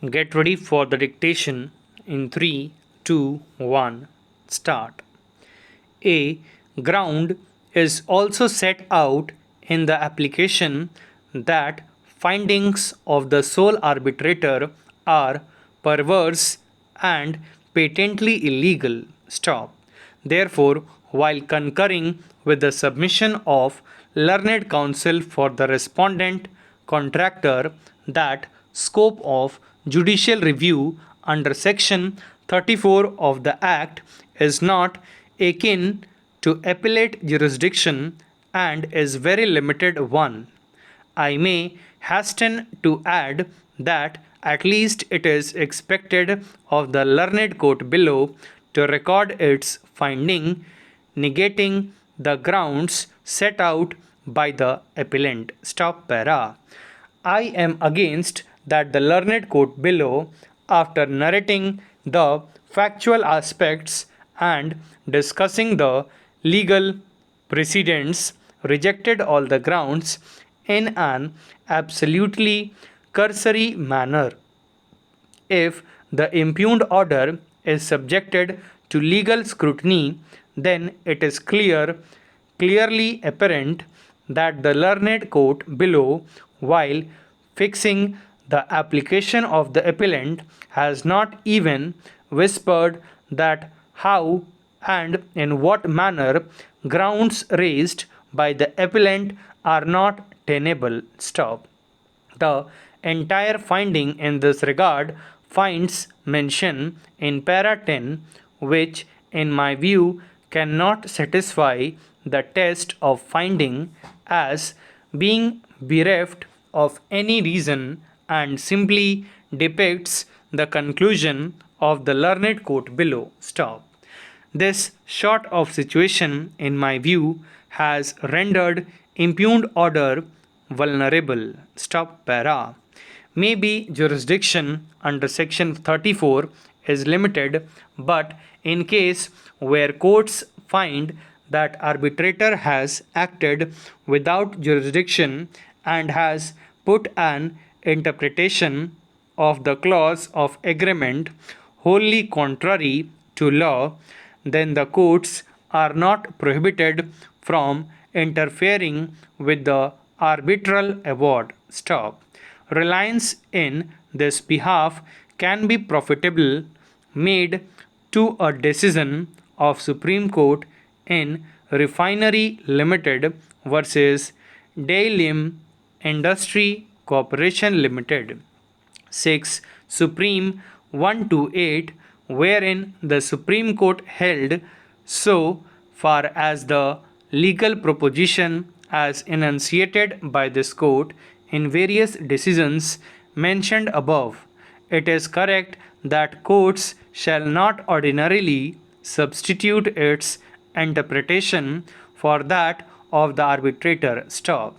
Get ready for the dictation in 3, 2, 1. Start. A ground is also set out in the application that findings of the sole arbitrator are perverse and patently illegal. Stop. Therefore, while concurring with the submission of learned counsel for the respondent contractor that scope of judicial review under section 34 of the act is not akin to appellate jurisdiction and is very limited one. I may hasten to add that at least it is expected of the learned court below to record its finding, negating the grounds set out by the appellant. Stop para. I am against that the learned court below, after narrating the factual aspects and discussing the legal precedents, rejected all the grounds in an absolutely cursory manner. If the impugned order is subjected to legal scrutiny, then it is clearly apparent that the learned court below, while fixing the application of the appellant, has not even whispered that how and in what manner grounds raised by the appellant are not tenable. Stop. The entire finding in this regard finds mention in para 10, which, in my view, cannot satisfy the test of finding as being bereft of any reason and simply depicts the conclusion of the learned court below. Stop. This sort of situation, in my view, has rendered impugned order vulnerable. Stop para. Maybe jurisdiction under section 34 is limited, but in case where courts find that arbitrator has acted without jurisdiction and has put an interpretation of the clause of agreement wholly contrary to law, then the courts are not prohibited from interfering with the arbitral award. Stop. Reliance in this behalf can be profitable made to a decision of Supreme Court in Refinery Limited versus Daylim Industry Corporation Limited 6 Supreme 128, wherein the Supreme Court held so far as the legal proposition as enunciated by this court in various decisions mentioned above. It is correct that courts shall not ordinarily substitute its interpretation for that of the arbitrator. Stop.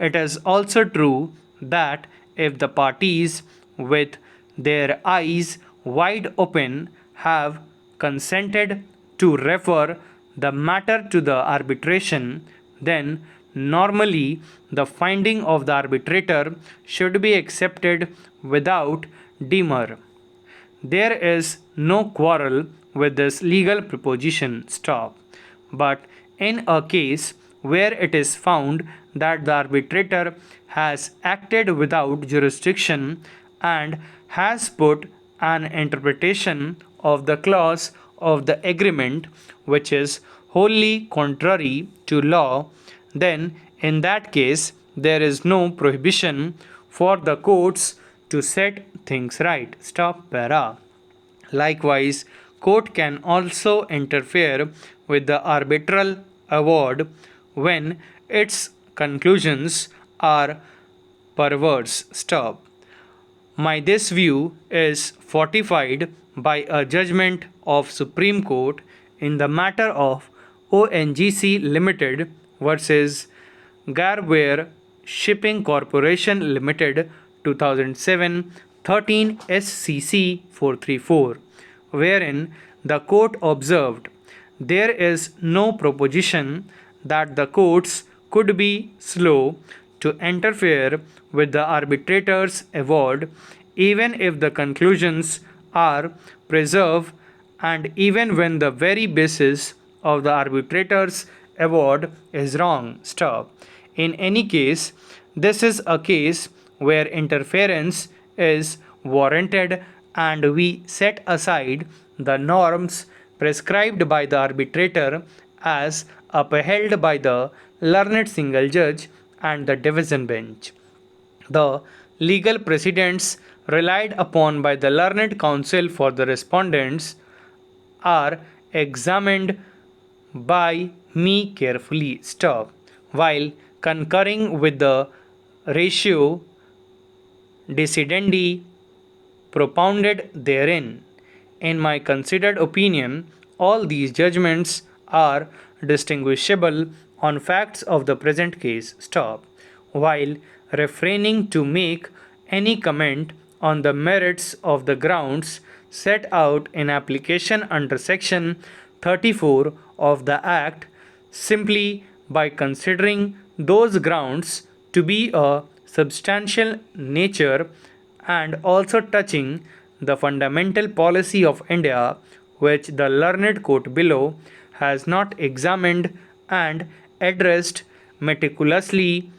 It is also true that if the parties, with their eyes wide open, have consented to refer the matter to the arbitration, then normally the finding of the arbitrator should be accepted without demur. There is no quarrel with this legal proposition. Stop. But in a case where it is found that the arbitrator has acted without jurisdiction and has put an interpretation of the clause of the agreement which is wholly contrary to law, then in that case there is no prohibition for the courts to set things right. Stop para. Likewise, court can also interfere with the arbitral award when its conclusions are perverse. Stop. My this view is fortified by a judgment of Supreme Court in the matter of ONGC Limited versus Garware Shipping Corporation Limited 2007 13 SCC 434, wherein the court observed there is no proposition that the courts could be slow to interfere with the arbitrator's award even if the conclusions are preserved and even when the very basis of the arbitrator's award is wrong. Stop. In any case, this is a case where interference is warranted and we set aside the norms prescribed by the arbitrator as upheld by the learned single judge and the division bench. The legal precedents relied upon by the learned counsel for the respondents are examined by me carefully. Stop. While concurring with the ratio decidendi propounded therein. In my considered opinion, all these judgments are distinguishable on facts of the present case. Stop. While refraining to make any comment on the merits of the grounds set out in application under section 34 of the Act, simply by considering those grounds to be a substantial nature and also touching the fundamental policy of India, which the learned court below has not examined and addressed meticulously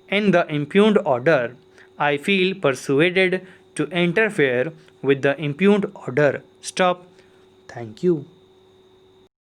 in the impugned order, I feel persuaded to interfere with the impugned order. Stop. Thank you.